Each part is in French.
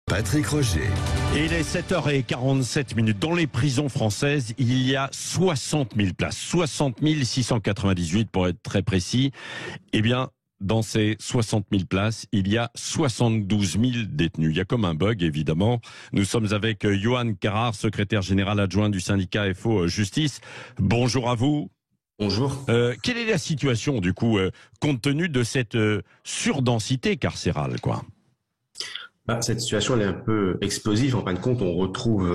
Patrick Roger. Et il est 7h47. Dans les prisons françaises, il y a 60 000 places. 60 698 pour être très précis. Eh bien, dans ces 60 000 places, il y a 72 000 détenus. Il y a comme un bug, évidemment. Nous sommes avec Johan Carrard, secrétaire général adjoint du syndicat FO Justice. Bonjour à vous. Bonjour. Quelle est la situation, du coup, compte tenu de cette surdensité carcérale, quoi ? Cette situation elle est un peu explosive. En fin de compte, on retrouve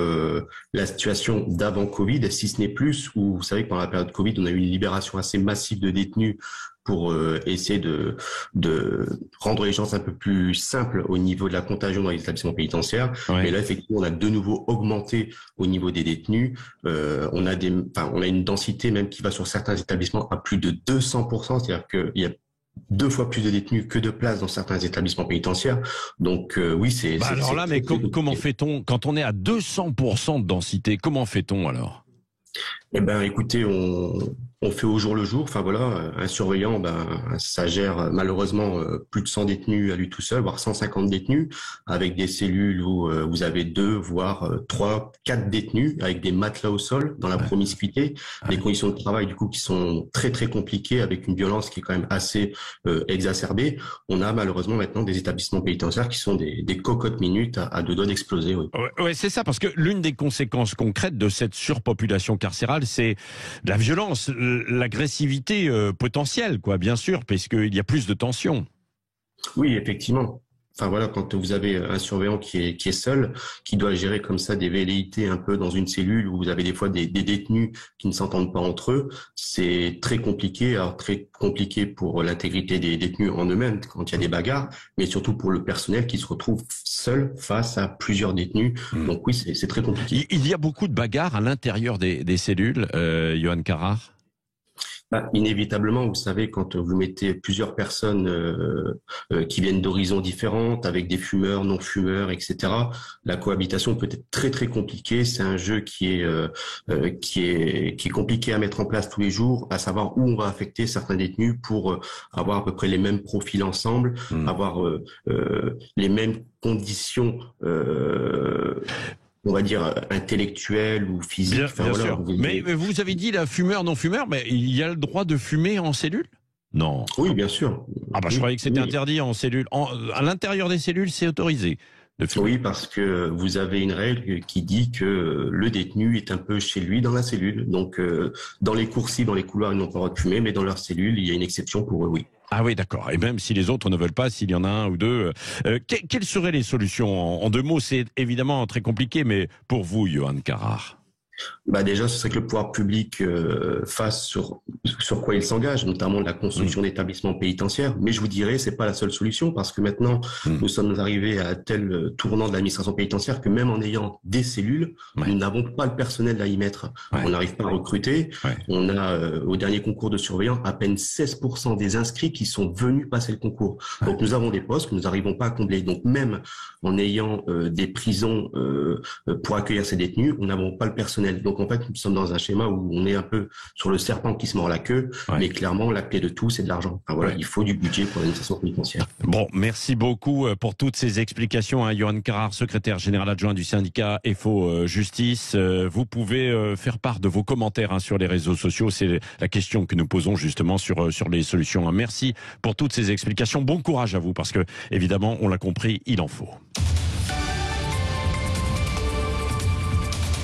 la situation d'avant Covid, si ce n'est plus, où vous savez que pendant la période Covid, on a eu une libération assez massive de détenus pour essayer de rendre les choses un peu plus simples au niveau de la contagion dans les établissements pénitentiaires. Ouais. Mais là, effectivement, on a de nouveau augmenté au niveau des détenus. On a une densité même qui va sur certains établissements à plus de 200%, c'est-à-dire qu'il y a 2 fois plus de détenus que de places dans certains établissements pénitentiaires. Donc oui, c'est... alors là, mais comment fait-on quand on est à 200% de densité? Comment fait-on alors? Eh ben, écoutez, on fait au jour le jour. Enfin voilà, un surveillant, ça gère malheureusement plus de 100 détenus à lui tout seul, voire 150 détenus, avec des cellules où vous avez 2, voire 3, 4 détenus, avec des matelas au sol, dans la promiscuité, des conditions de travail du coup qui sont très très compliquées, avec une violence qui est quand même assez exacerbée. On a malheureusement maintenant des établissements pénitentiaires qui sont des cocottes minutes à 2 doigts d'exploser. Oui. Ouais, c'est ça, parce que l'une des conséquences concrètes de cette surpopulation carcérale, c'est la violence, l'agressivité potentielle, quoi, bien sûr, puisqu'il y a plus de tension. Oui, effectivement. Enfin voilà, quand vous avez un surveillant qui est seul, qui doit gérer comme ça des velléités un peu dans une cellule où vous avez des fois des détenus qui ne s'entendent pas entre eux, c'est très compliqué. Alors très compliqué pour l'intégrité des détenus en eux-mêmes quand il y a des bagarres, mais surtout pour le personnel qui se retrouve seul face à plusieurs détenus. Donc oui, c'est très compliqué. Il y a beaucoup de bagarres à l'intérieur des cellules, Johan Carrard. Inévitablement, vous savez, quand vous mettez plusieurs personnes qui viennent d'horizons différentes, avec des fumeurs, non-fumeurs, etc., la cohabitation peut être très très compliquée. C'est un jeu qui est compliqué à mettre en place tous les jours, à savoir où on va affecter certains détenus pour avoir à peu près les mêmes profils ensemble, avoir les mêmes conditions. On va dire intellectuel ou physique. Bien sûr. Mais vous avez dit la fumeur, non-fumeur, mais il y a le droit de fumer en cellule? Non. Oui, bien sûr. Je croyais que c'était interdit en cellule. À l'intérieur des cellules, c'est autorisé de fumer. Oui, parce que vous avez une règle qui dit que le détenu est un peu chez lui dans la cellule. Donc, dans les coursives, dans les couloirs, ils n'ont pas le droit de fumer, mais dans leur cellule, il y a une exception pour eux, oui. Ah oui, d'accord. Et même si les autres ne veulent pas, s'il y en a un ou deux. Quelles seraient les solutions? En 2 mots, c'est évidemment très compliqué, mais pour vous, Johan Carrard? Déjà, ce serait que le pouvoir public fasse sur quoi il s'engage, notamment la construction d'établissements pénitentiaires. Mais je vous dirais, c'est pas la seule solution, parce que maintenant, nous sommes arrivés à un tel tournant de l'administration pénitentiaire que même en ayant des cellules, nous n'avons pas le personnel à y mettre. On n'arrive pas à recruter. On a, au dernier concours de surveillants, à peine 16% des inscrits qui sont venus passer le concours. Donc nous avons des postes que nous n'arrivons pas à combler. Donc même en ayant des prisons pour accueillir ces détenus, nous n'avons pas le personnel. Donc en fait, nous sommes dans un schéma où on est un peu sur le serpent qui se mord la queue, mais clairement, la clé de tout, c'est de l'argent. Il faut du budget pour l'administration pénitentiaire. Bon, merci beaucoup pour toutes ces explications. Johan Carrard, secrétaire général adjoint du syndicat FO Justice. Vous pouvez faire part de vos commentaires sur les réseaux sociaux. C'est la question que nous posons justement sur les solutions. Merci pour toutes ces explications. Bon courage à vous, parce que évidemment, on l'a compris, il en faut.